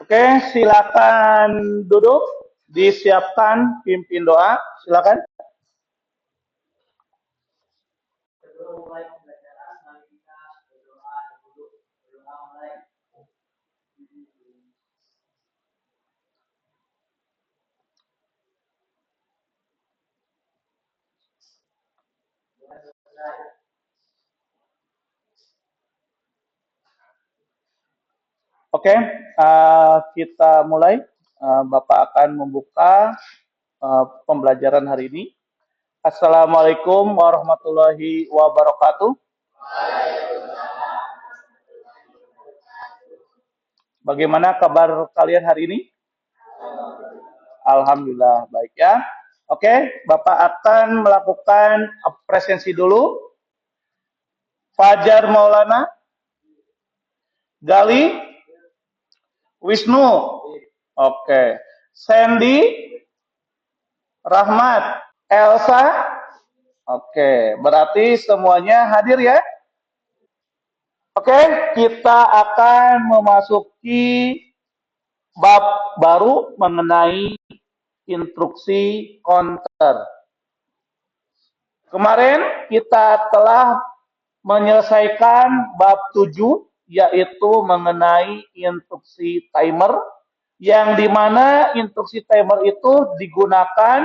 Oke, silakan duduk. Disiapkan pimpin doa. Silakan. Oke, kita mulai. Bapak akan membuka pembelajaran hari ini. Assalamualaikum warahmatullahi wabarakatuh. Bagaimana kabar kalian hari ini? Alhamdulillah baik ya. Oke, Bapak akan melakukan presensi dulu. Fajar Maulana, Gali, Wisnu, oke, Sandy, Rahmat, Elsa, oke, berarti semuanya hadir ya. Oke, kita akan memasuki bab baru mengenai instruksi counter. Kemarin kita telah menyelesaikan bab 7, yaitu mengenai instruksi timer, yang dimana instruksi timer itu digunakan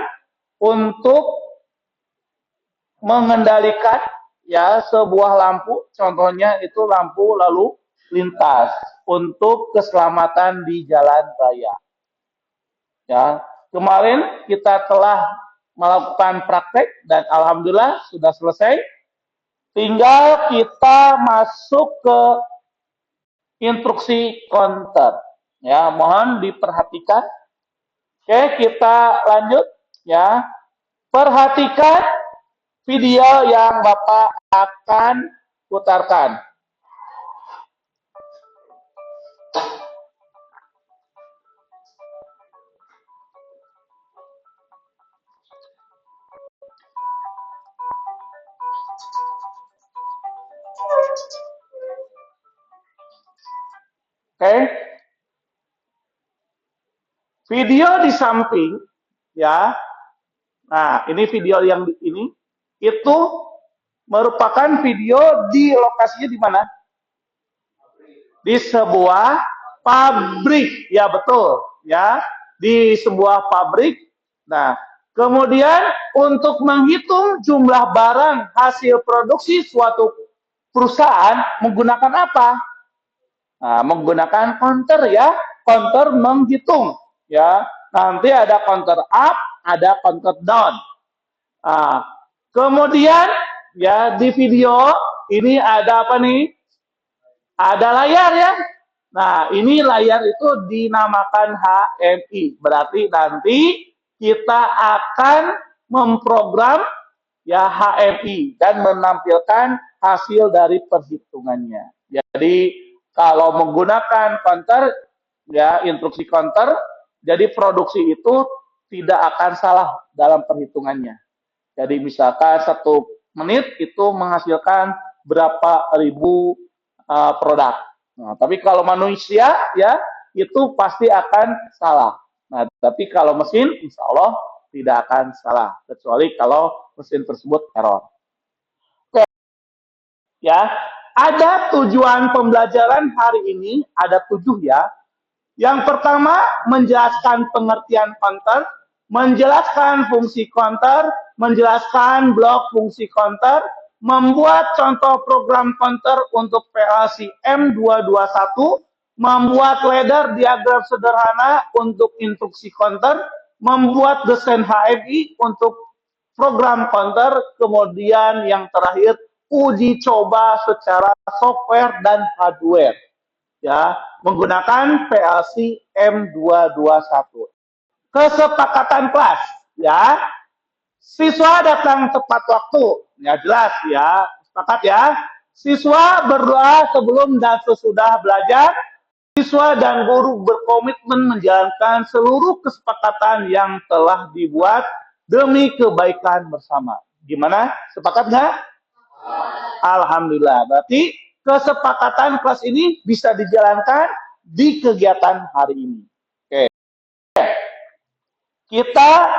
untuk mengendalikan ya sebuah lampu, contohnya itu lampu lalu lintas untuk keselamatan di jalan raya. Ya, kemarin kita telah melakukan praktek dan alhamdulillah sudah selesai. Tinggal kita masuk ke instruksi counter. Ya, mohon diperhatikan. Oke, kita lanjut ya. Perhatikan video yang Bapak akan putarkan. Oke. Video di samping ya. Nah, ini video yang ini itu merupakan video di lokasinya di mana? Di sebuah pabrik, ya betul, ya, di sebuah pabrik. Nah, kemudian untuk menghitung jumlah barang hasil produksi suatu perusahaan menggunakan apa? Nah, menggunakan counter ya, counter menghitung, ya. Nanti ada counter up, ada counter down. Nah, kemudian ya di video ini ada apa nih? Ada layar ya. Nah, ini layar itu dinamakan HMI. Berarti nanti kita akan memprogram ya HMI dan menampilkan hasil dari perhitungannya. Jadi kalau menggunakan counter ya instruksi counter, jadi produksi itu tidak akan salah dalam perhitungannya. Jadi misalkan 1 menit itu menghasilkan berapa ribu produk. Nah, tapi kalau manusia ya itu pasti akan salah. Nah, tapi kalau mesin insya Allah tidak akan salah kecuali kalau mesin tersebut error. Oke, ya. Ada tujuan pembelajaran hari ini ada 7 ya. Yang pertama menjelaskan pengertian counter, menjelaskan fungsi counter, menjelaskan blok fungsi counter, membuat contoh program counter untuk PLC M221, membuat ladder diagram sederhana untuk instruksi counter, membuat desain HMI untuk program counter, kemudian yang terakhir uji coba secara software dan hardware. Ya, menggunakan PLC M221. Kesepakatan kelas, ya. Siswa datang tepat waktu. Ya jelas ya, sepakat ya. Siswa berdoa sebelum dan sesudah belajar. Siswa dan guru berkomitmen menjalankan seluruh kesepakatan yang telah dibuat demi kebaikan bersama. Gimana? Sepakat nggak? Alhamdulillah. Berarti kesepakatan kelas ini bisa dijalankan di kegiatan hari ini. Oke, kita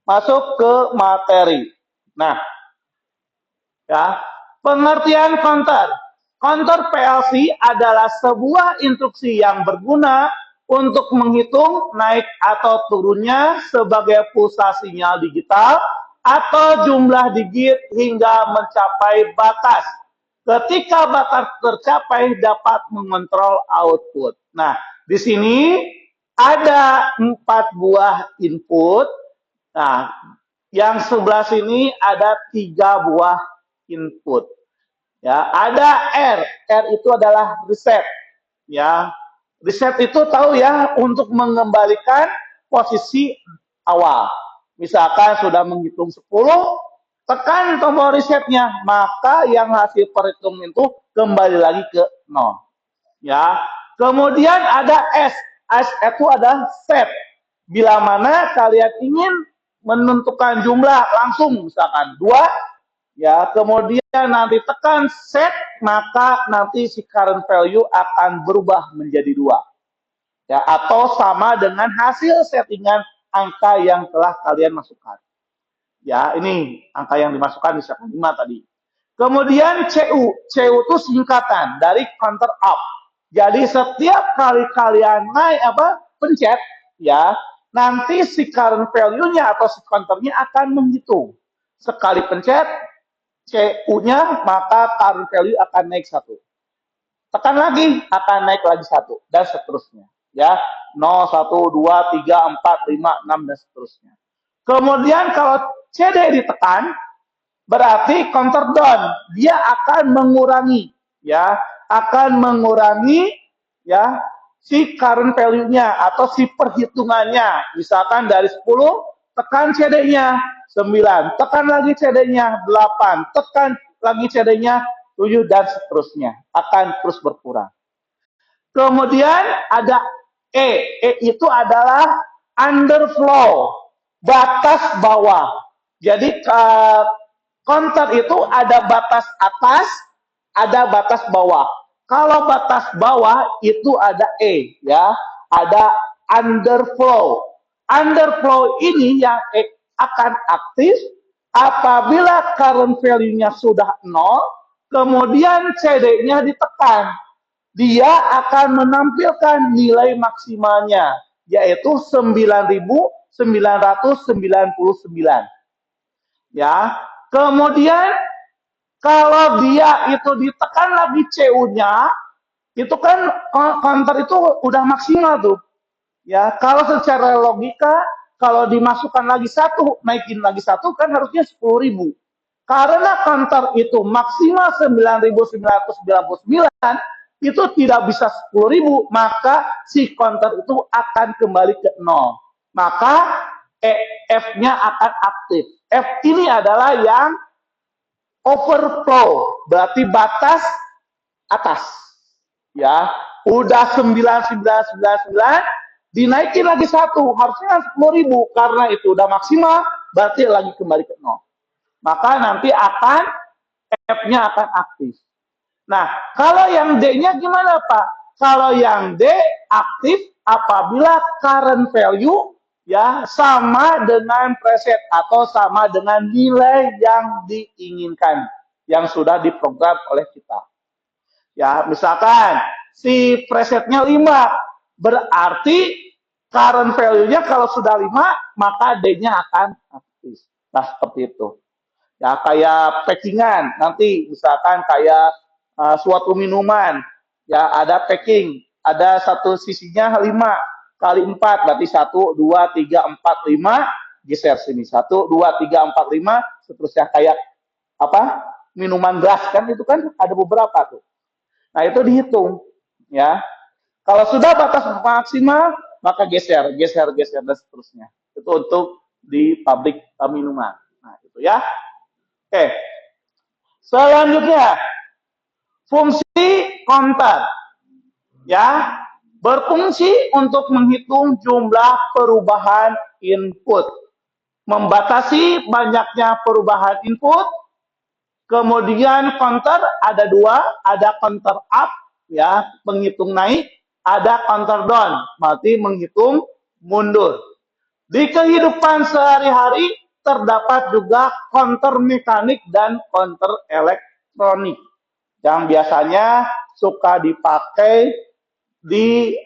masuk ke materi. Nah, ya, pengertian counter. Counter PLC adalah sebuah instruksi yang berguna untuk menghitung naik atau turunnya sebagai pulsa sinyal digital atau jumlah digit hingga mencapai batas. Ketika batas tercapai dapat mengontrol output. Nah, di sini ada 4 buah input. Nah, yang sebelah sini ada 3 buah input. Ya, ada R. R itu adalah reset. Ya, reset itu tahu ya untuk mengembalikan posisi awal. Misalkan sudah menghitung 10, tekan tombol resetnya, maka yang hasil perhitungan itu kembali lagi ke 0. Ya. Kemudian ada S. S itu adalah set. Bila mana kalian ingin menentukan jumlah langsung misalkan 2, ya, kemudian nanti tekan set, maka nanti si current value akan berubah menjadi 2. Ya, atau sama dengan hasil settingan angka yang telah kalian masukkan. Ya, ini angka yang dimasukkan di segmen 5 tadi. Kemudian CU. CU itu singkatan dari counter up. Jadi setiap kali kalian pencet, ya, nanti si current value-nya atau si counter-nya akan menghitung. Sekali pencet CU-nya, maka current value akan naik 1. Tekan lagi, akan naik lagi 1, dan seterusnya. Ya, 0, 1, 2, 3, 4, 5, 6, dan seterusnya. Kemudian kalau CD ditekan, berarti counter down. Dia akan mengurangi, ya, akan mengurangi, ya, si current value-nya atau si perhitungannya. Misalkan dari 10, tekan CD-nya 9, tekan lagi CD-nya 8, tekan lagi CD-nya 7, dan seterusnya. Akan terus berkurang. Kemudian ada E. E itu adalah underflow, batas bawah. Jadi counter itu ada batas atas, ada batas bawah. Kalau batas bawah itu ada E, ya, ada underflow. Underflow ini yang akan aktif apabila current value-nya sudah 0, kemudian CD-nya ditekan. Dia akan menampilkan nilai maksimalnya, yaitu 9.999. Ya, kemudian kalau dia itu ditekan lagi CU-nya, itu kan counter itu udah maksimal tuh. Ya, kalau secara logika, kalau dimasukkan lagi 1, naikin lagi 1 kan harusnya 10.000. Karena counter itu maksimal 9.999, itu tidak bisa 10.000, maka si counter itu akan kembali ke 0. Maka F-nya akan aktif. F ini adalah yang overflow, berarti batas atas. Ya, udah 9.999, dinaikin lagi 1, harusnya 10.000, karena itu udah maksimal, berarti lagi kembali ke 0. Maka nanti akan F-nya akan aktif. Nah, kalau yang D-nya gimana, Pak? Kalau yang D aktif apabila current value, ya, sama dengan preset atau sama dengan nilai yang diinginkan, yang sudah diprogram oleh kita. Ya, misalkan si presetnya 5, berarti current value-nya kalau sudah 5, maka D-nya akan aktif. Nah, seperti itu. Ya, kayak packingan, nanti misalkan kayak suatu minuman, ya, ada packing, ada satu sisinya 5 kali 4, berarti 1, 2, 3, 4, 5, geser sini 1, 2, 3, 4, 5, seterusnya kayak minuman gas kan, itu kan ada beberapa tuh. Nah, itu dihitung, ya. Kalau sudah batas maksimal, maka geser, geser, geser, dan seterusnya. Itu untuk di pabrik minuman. Nah, itu ya. Oke. Selanjutnya, fungsi counter, ya, berfungsi untuk menghitung jumlah perubahan input, membatasi banyaknya perubahan input. Kemudian counter ada 2, ada counter up, ya, penghitung naik, ada counter down, berarti menghitung mundur. Di kehidupan sehari-hari terdapat juga counter mekanik dan counter elektronik yang biasanya suka dipakai di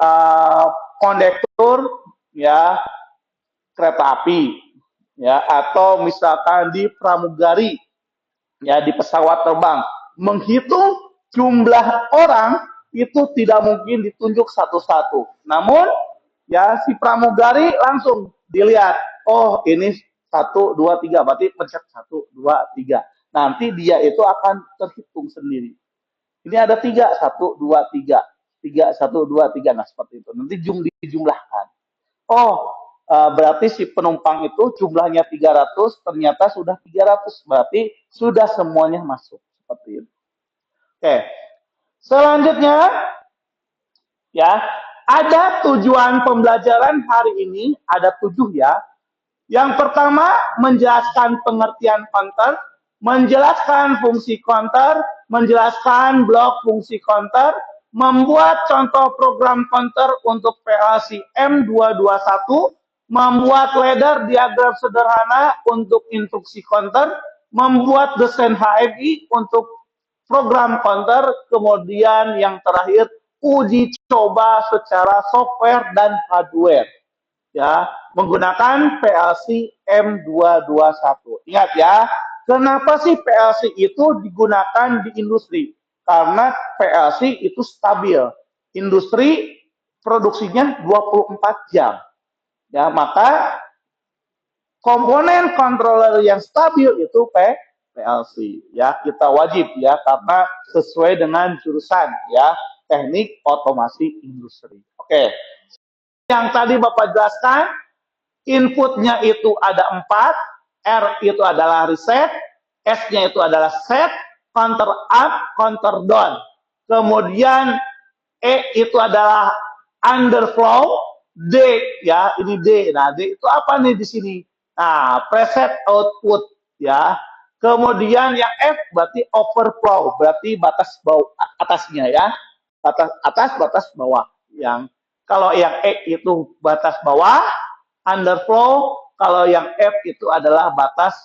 kondektur ya kereta api ya atau misalkan di pramugari ya di pesawat terbang. Menghitung jumlah orang itu tidak mungkin ditunjuk satu-satu. Namun ya si pramugari langsung dilihat, oh ini 1, 2, 3, berarti pencet 1, 2, 3. Nanti dia itu akan terhitung sendiri. Ini ada 3, 1, 2, 3, 3, 1, 2, 3. Nah seperti itu. Nanti dijumlahkan. Oh, berarti si penumpang itu jumlahnya 300, ternyata sudah 300. Berarti sudah semuanya masuk. Seperti itu. Oke. Selanjutnya, ya, ada tujuan pembelajaran hari ini, ada 7 ya. Yang pertama, menjelaskan pengertian counter, menjelaskan fungsi counter, menjelaskan blok fungsi counter, membuat contoh program counter untuk PLC M221, membuat ladder diagram sederhana untuk instruksi counter, membuat desain HMI untuk program counter, kemudian yang terakhir uji coba secara software dan hardware ya menggunakan PLC M221. Ingat ya, kenapa sih PLC itu digunakan di industri? Karena PLC itu stabil. Industri produksinya 24 jam. Ya, maka komponen controller yang stabil itu PLC. Ya, kita wajib ya karena sesuai dengan jurusan ya, teknik otomasi industri. Oke. Yang tadi Bapak jelaskan, inputnya itu ada 4, R itu adalah reset, S-nya itu adalah set, counter up, counter down. Kemudian E itu adalah underflow, D ya, ini D. Nah, D itu apa nih di sini? Nah, preset output ya. Kemudian yang F berarti overflow, berarti batas bawah atasnya ya. Batas atas, batas bawah. Yang kalau yang E itu batas bawah, underflow, kalau yang F itu adalah batas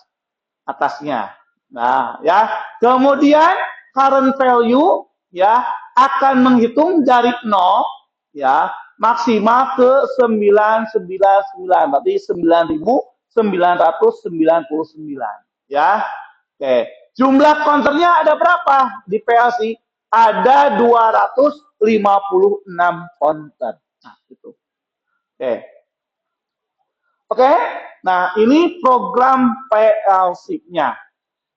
atasnya. Nah, ya. Kemudian current value ya akan menghitung dari 0 ya maksimal ke 999, berarti 9.999 ya. Oke. Jumlah counternya ada berapa di PLC? Ada 256 counter. Nah, itu. Oke. Oke. Nah, ini program PLC-nya.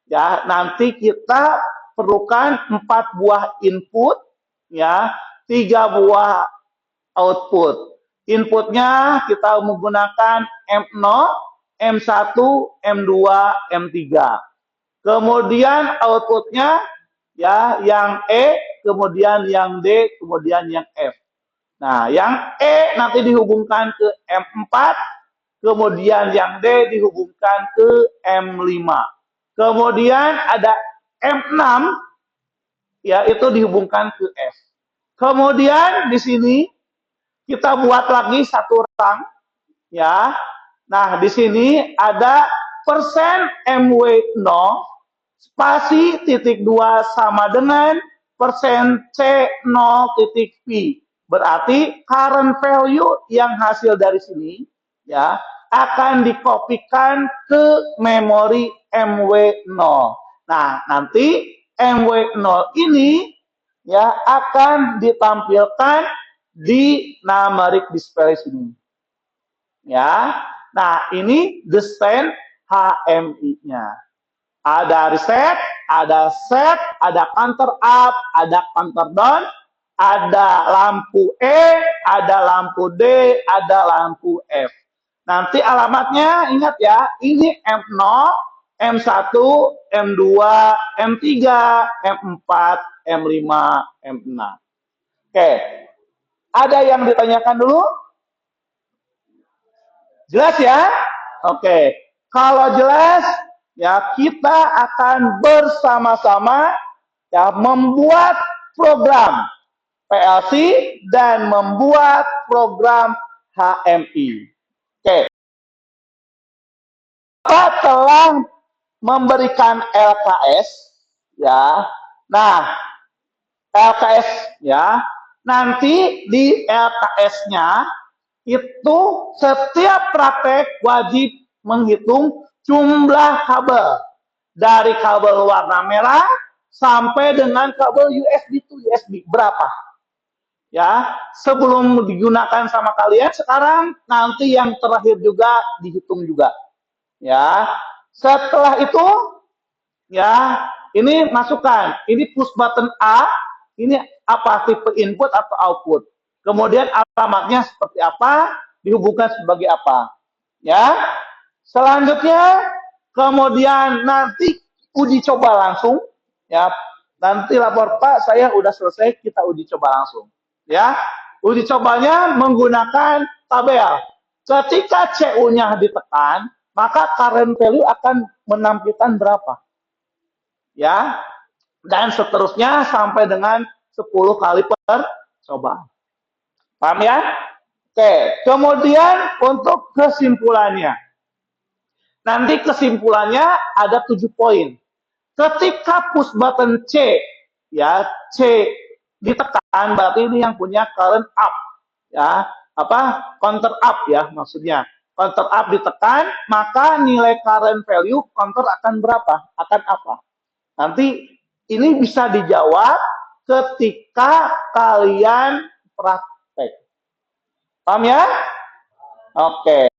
Ya, nanti kita perlukan 4 buah input, ya, 3 buah output. Inputnya kita menggunakan M0, M1, M2, M3. Kemudian outputnya ya yang E, kemudian yang D, kemudian yang F. Nah, yang E nanti dihubungkan ke M4, kemudian yang D dihubungkan ke M5. Kemudian ada M6 ya itu dihubungkan ke F. Kemudian di sini kita buat lagi satu rang ya. Nah, di sini ada persen MW0 spasi titik 2 sama dengan persen C0 titik P. Berarti current value yang hasil dari sini ya akan dikopikan ke memori MW0. Nah, nanti MW0 ini ya akan ditampilkan di numeric display sini. Ya. Nah, ini desain HMI-nya. Ada reset, ada set, ada counter up, ada counter down, ada lampu E, ada lampu D, ada lampu F. Nanti alamatnya ingat ya, ini M0, M1, M2, M3, M4, M5, M6. Oke. Ada yang ditanyakan dulu? Jelas ya? Oke. Kalau jelas, ya kita akan bersama-sama ya membuat program PLC dan membuat program HMI. Oke. Bapak telah memberikan LKS, ya. Nah, LKS, ya. Nanti di LKS-nya itu setiap praktek wajib menghitung jumlah kabel dari kabel warna merah sampai dengan kabel USB to USB berapa, ya, sebelum digunakan sama kalian. Sekarang nanti yang terakhir juga dihitung juga, ya. Setelah itu, ya, ini masukkan, ini push button A, ini apa, tipe input atau output, kemudian alamatnya seperti apa, dihubungkan sebagai apa, ya. Selanjutnya kemudian nanti uji coba langsung, ya. Nanti lapor, Pak, saya udah selesai, kita uji coba langsung, ya. Uji cobanya menggunakan tabel. Ketika CU-nya ditekan, maka current value akan menampilkan berapa, ya, dan seterusnya sampai dengan 10 kali percobaan. Paham ya? Oke, kemudian untuk kesimpulannya. Nanti kesimpulannya ada 7 poin. Ketika push button C, ya, C ditekan, berarti ini yang punya current up, ya, apa, counter up, ya, maksudnya counter up ditekan, maka nilai current value counter akan berapa, akan apa. Nanti ini bisa dijawab ketika kalian praktek. Paham ya? Oke.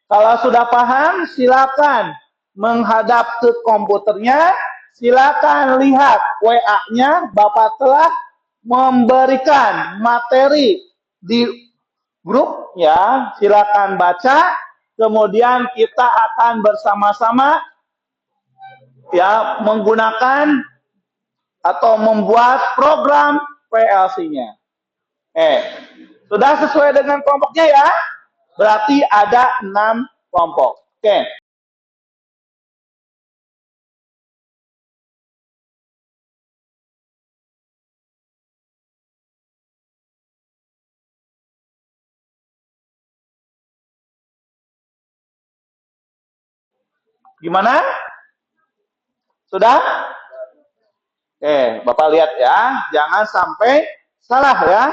Kalau sudah paham, silakan menghadap ke komputernya. Silakan lihat WA-nya. Bapak telah memberikan materi di grup, ya. Silakan baca. Kemudian kita akan bersama-sama, ya, menggunakan atau membuat program PLC-nya. Sudah sesuai dengan kelompoknya, ya? Berarti ada 6 kelompok. Oke. Gimana? Sudah? Oke, Bapak lihat ya. Jangan sampai salah, ya.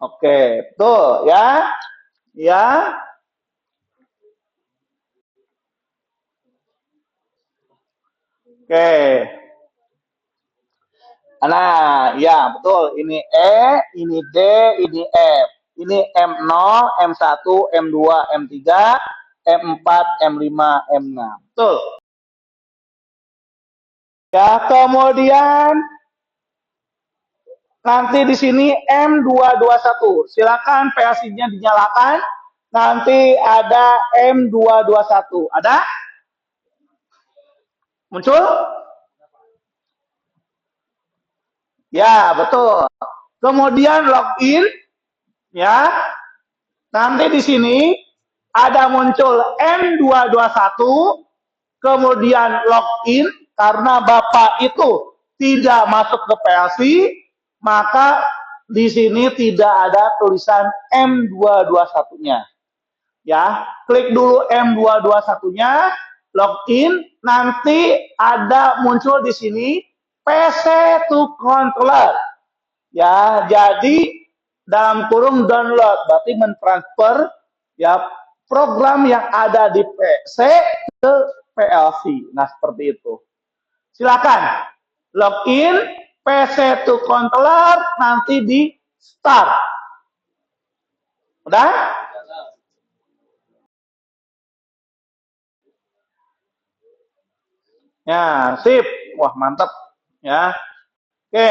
Oke, tuh, ya. Ya. Oke. Nah, ya, betul. Ini E, ini D, ini F. Ini M0, M1, M2, M3, M4, M5, M6. Betul. Ya, kemudian nanti di sini M221. Silakan PLC-nya dinyalakan. Nanti ada M221. Ada? Muncul? Ya, betul. Kemudian login, ya. Nanti di sini ada muncul M221, kemudian login, karena Bapak itu tidak masuk ke PLC, maka di sini tidak ada tulisan M221-nya. Ya, klik dulu M221-nya, login, nanti ada muncul di sini PC to controller. Ya, jadi dalam kurung download, berarti mentransfer, ya, program yang ada di PC ke PLC. Nah, seperti itu. Silakan login, PC to controller, nanti di start. Udah? Ya, sip. Wah, mantap. Ya. Oke.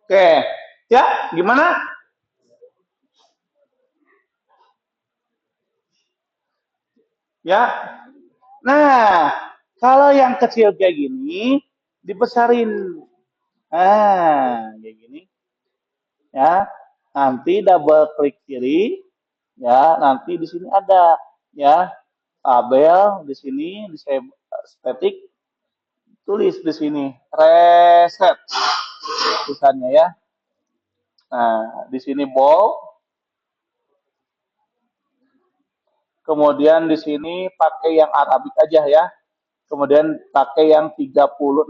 Oke. Ya, gimana? Ya. Nah, kalau yang kecil kayak gini dibesarin. Kayak gini. Ya. Nanti double klik kiri. Ya, nanti di sini ada, ya, tabel di sini di static. tulis di sini reset tulisannya ya. Nah, di sini bold. Kemudian di sini pakai yang Arabik aja ya. Kemudian pakai yang 36.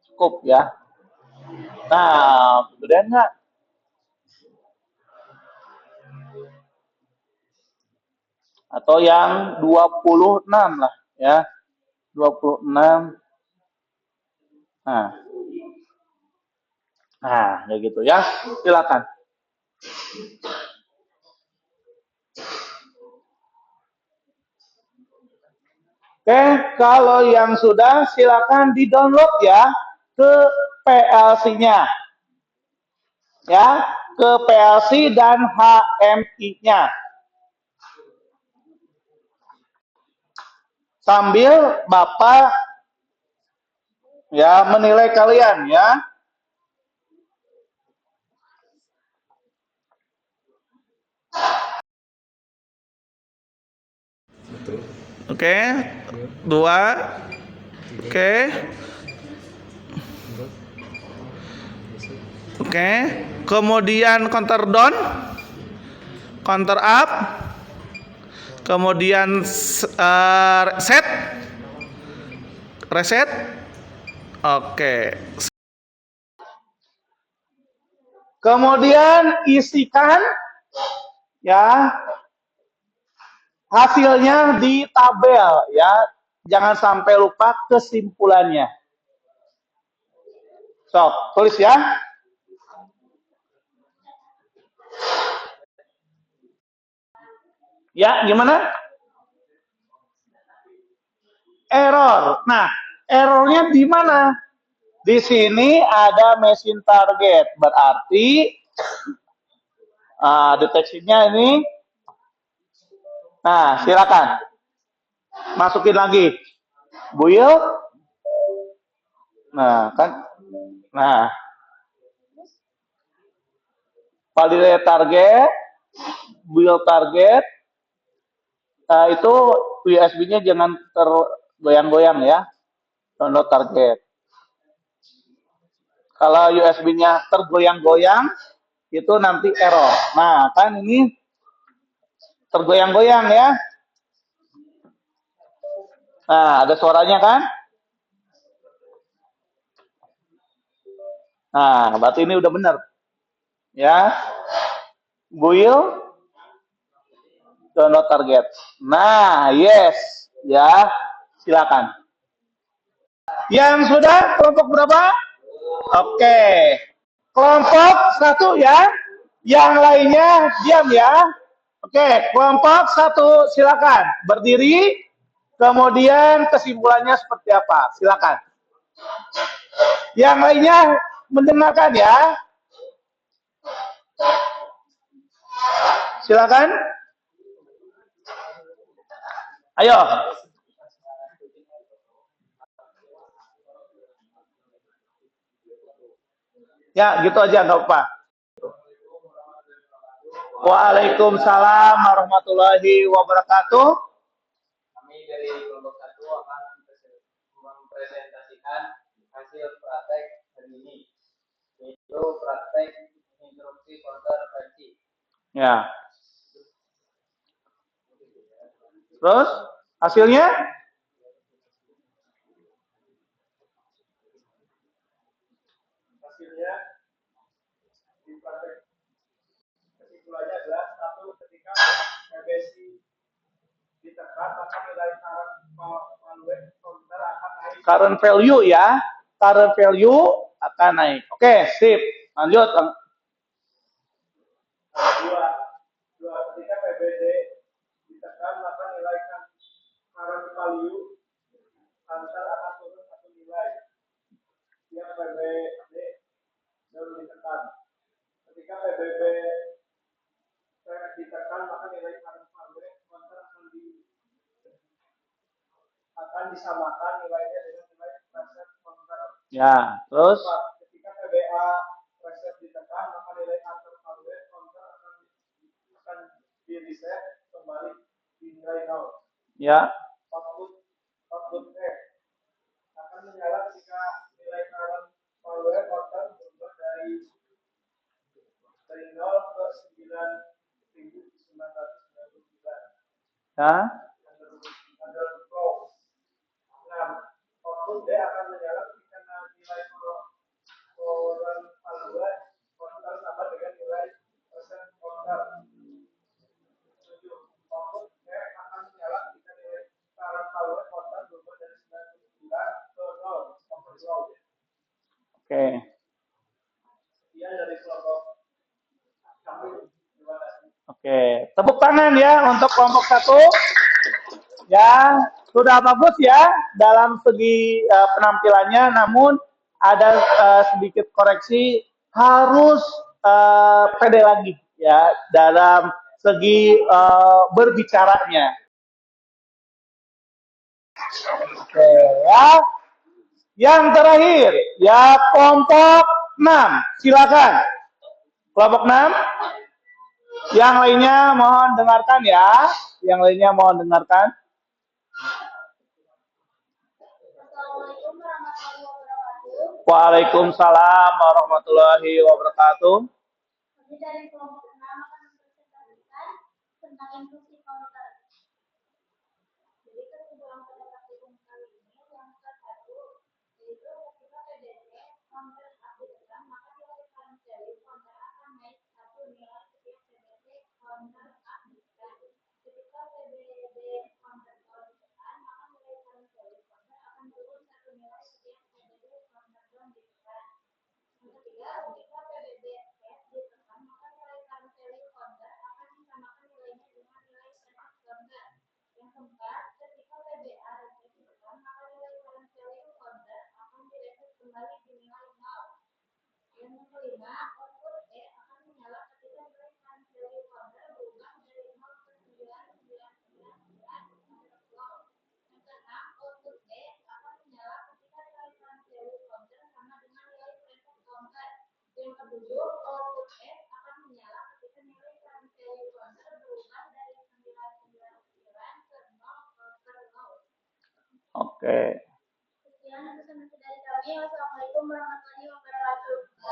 Cukup ya. Nah, kemudian enggak? Atau yang 26 lah ya. 26. Nah. Nah, kayak gitu ya. Silakan. Oke, kalau yang sudah silakan di-download ya ke PLC-nya. Ya, ke PLC dan HMI-nya. Sambil Bapak ya menilai kalian ya. Oke, 2. Oke. Oke. Kemudian counter down, counter up, kemudian set, reset. Oke. Kemudian isikan ya hasilnya di tabel ya. Jangan sampai lupa kesimpulannya. So, tulis ya. Ya, gimana? Error. Nah, errornya di mana? Di sini ada mesin target. Berarti deteksinya ini. Nah, silakan. Masukin lagi. Build. Nah, kan. Nah. Validate target. Build target. Itu USB-nya jangan tergoyang-goyang ya. Download target. Kalau USB-nya tergoyang-goyang, itu nanti error. Nah, kan ini tergoyang-goyang ya. Nah, ada suaranya kan? Nah, berarti ini udah benar. Ya. Build download target. Nah, yes. Ya, silakan. Yang sudah kelompok berapa? Oke. Kelompok 1 ya. Yang lainnya diam ya. Oke, kelompok 1 silakan. Berdiri. Kemudian kesimpulannya seperti apa? Silakan. Yang lainnya mendengarkan ya. Silakan. Ayo. Ya, gitu aja nggak apa. Waalaikumsalam warahmatullahi wabarakatuh. Kami dari kelompok 1 akan mempresentasikan hasil praktek hari ini, yaitu praktek instruksi counter versi. Ya. Terus hasilnya? Hasilnya di praktek kesimpulannya adalah 1, ketika MBSI ditekan maka nilai current value ya, current value akan naik. Oke, sip. Lanjut. Dua, ketika PBD ditekan maka nilai current value antara akan turun satu nilai. Yang PBD baru ditekan. Ketika PBB ditekan maka nilai current value akan disamakan nilainya dengan nilai preset counter. Ya, terus ketika PBA preset ditekan maka nilai counter counter akan di reset kembali di nilai 0. Ya. Output F Ya. Oke. Oke, tepuk tangan ya untuk kelompok satu. Ya, sudah bagus ya dalam segi penampilannya, namun ada sedikit koreksi, harus pede lagi ya dalam segi berbicaranya. Oke, ya. Yang terakhir, ya kelompok 6. Silakan. Kelompok 6. Yang lainnya mohon dengarkan ya. Yang lainnya mohon dengarkan. Waalaikumsalam warahmatullahi wabarakatuh. Dari kelompok 6 akan mempresentasikan tentang inklusi komputer. Jadi kesimpulan pada praktikum kali ini yang satu yaitu ketika PDT konten aplikasi maka nilai diferensial konten akan naik satu nilai setiap PDT konten aplikasi. Ketika PDT konten aplikasi maka nilai diferensial konten akan turun satu nilai setiap PDT konten ditekan. Yang ketiga, ketika PDT ditekan maka nilai diferensial konten akan disamakan nilainya dengan nilai senak konten. Yang keempat, ketika PBA ditekan maka nilai diferensial konten akan direset kembali di nilai 0. Yang kelima, output E akan menyala ketika nilai diferensial konten berubah dari 0 ke 99999 ke 0. Yang keenam, output E akan menyala ketika nilai diferensial konten sama dengan nilai preset konten. Yang ketujuh, output E akan menyala ketika nilai diferensial konten berubah dari 999 ke 0 ke 0. Oke.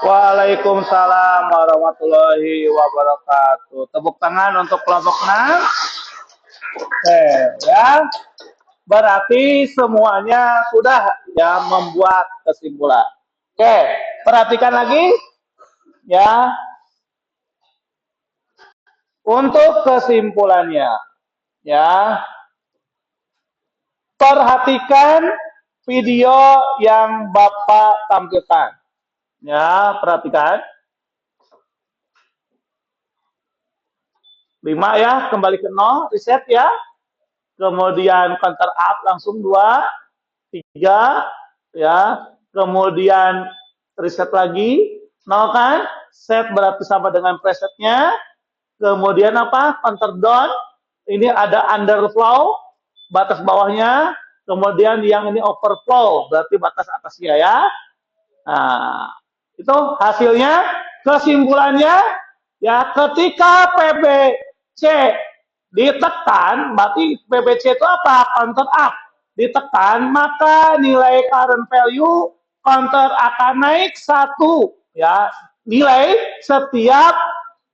Waalaikumsalam warahmatullahi wabarakatuh. Tepuk tangan untuk kelompok 6. Oke, ya. Berarti semuanya sudah ya membuat kesimpulan. Oke, perhatikan lagi ya. Untuk kesimpulannya ya. Perhatikan video yang Bapak tampilkan. Ya, perhatikan. 5 ya, kembali ke 0, reset ya. Kemudian counter up langsung 2, 3 ya. Kemudian reset lagi 0 kan? Set berarti sama dengan presetnya. Kemudian apa? Counter down. Ini ada underflow, batas bawahnya. Kemudian yang ini overflow, berarti batas atasnya ya. Nah, itu hasilnya. Kesimpulannya ya, ketika PBC ditekan, berarti PBC itu apa? Counter up. Ditekan, maka nilai current value counter akan naik 1 ya. Nilai setiap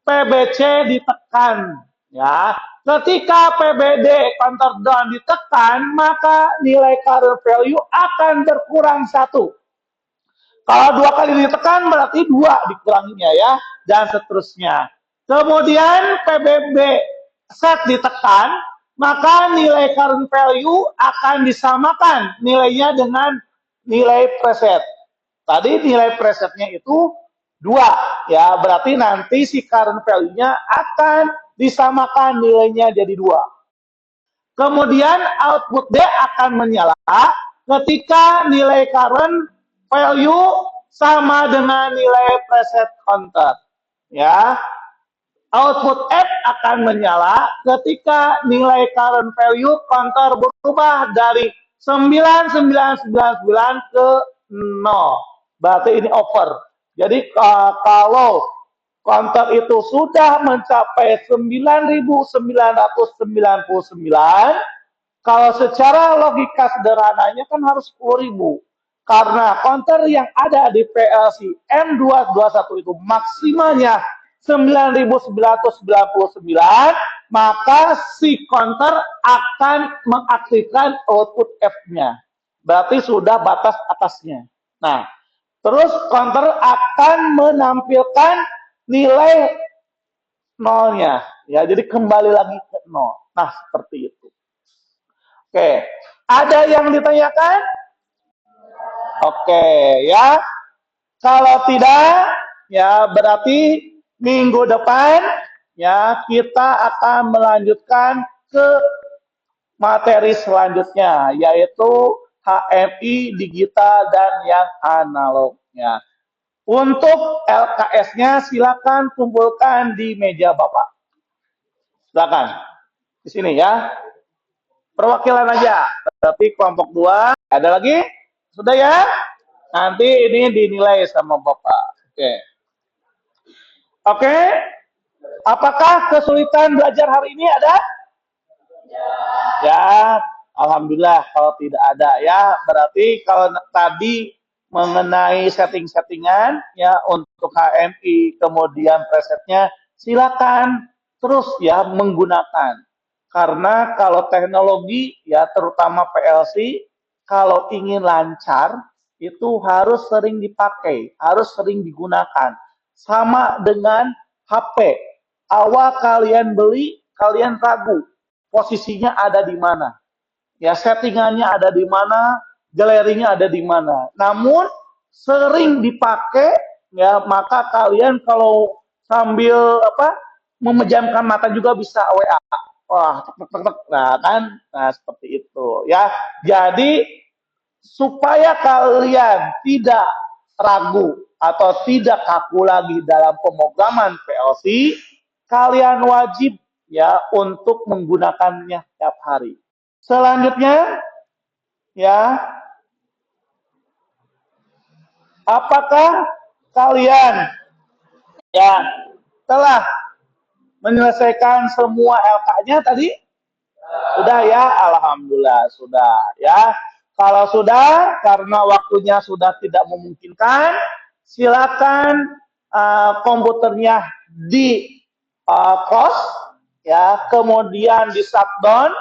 PBC ditekan ya. Ketika PBD counter down ditekan, maka nilai current value akan berkurang 1. Kalau 2 kali ditekan berarti 2 dikuranginya ya, dan seterusnya. Kemudian PBB set ditekan, maka nilai current value akan disamakan nilainya dengan nilai preset. Tadi nilai presetnya itu 2 ya, berarti nanti si current value-nya akan disamakan nilainya jadi 2. Kemudian output D akan menyala ketika nilai current value sama dengan nilai preset counter. Ya. Output F akan menyala ketika nilai current value counter berubah dari 9999 ke 0. Berarti ini over. Jadi kalau counter itu sudah mencapai 9.999, kalau secara logika sederhananya kan harus 10.000. Karena counter yang ada di PLC M221 itu maksimalnya 9.999, maka si counter akan mengaktifkan output F-nya. Berarti sudah batas atasnya. Nah, terus counter akan menampilkan nilai nolnya. Ya, jadi kembali lagi ke nol. Nah, seperti itu. Oke, ada yang ditanyakan? Oke, ya. Kalau tidak, ya berarti minggu depan ya kita akan melanjutkan ke materi selanjutnya, yaitu HMI digital dan yang analognya. Untuk LKS-nya silakan kumpulkan di meja Bapak. Silakan. Di sini ya. Perwakilan aja. Berarti kelompok 2. Ada lagi? Sudah ya? Nanti ini dinilai sama Bapak. Oke. Oke. Apakah kesulitan belajar hari ini ada? Ya, alhamdulillah kalau tidak ada ya. Berarti kalau tadi mengenai setting-settingan ya untuk HMI kemudian presetnya silakan terus ya menggunakan. Karena kalau teknologi ya terutama PLC kalau ingin lancar itu harus sering dipakai, harus sering digunakan. Sama dengan HP. Awal kalian beli, kalian ragu posisinya ada di mana. Ya, settingannya ada di mana, galerinya ada di mana. Namun sering dipakai ya, maka kalian kalau sambil memejamkan mata juga bisa WA. Wah, tek, tek, tek, tek. Nah, kan? Nah, seperti itu ya. Jadi supaya kalian tidak ragu atau tidak kaku lagi dalam pemrograman PLC, kalian wajib ya untuk menggunakannya setiap hari. Selanjutnya ya, apakah kalian ya telah menyelesaikan semua LK-nya tadi? Sudah ya, alhamdulillah sudah ya. Kalau sudah, karena waktunya sudah tidak memungkinkan, silakan komputernya di close, ya, kemudian di shutdown,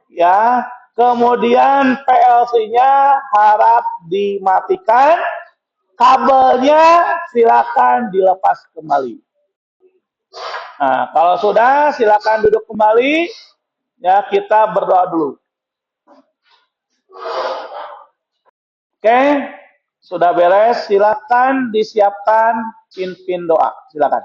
ya, kemudian PLC-nya harap dimatikan, kabelnya silakan dilepas kembali. Nah, kalau sudah, silakan duduk kembali. Ya, kita berdoa dulu. Oke, sudah beres. Silakan disiapkan pin doa. Silakan.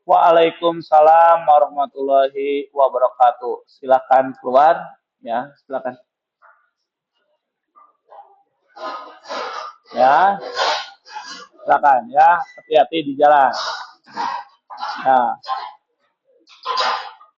Waalaikumsalam warahmatullahi wabarakatuh. Silakan keluar, ya, silakan. Ya, silakan ya, hati-hati di jalan. Ya.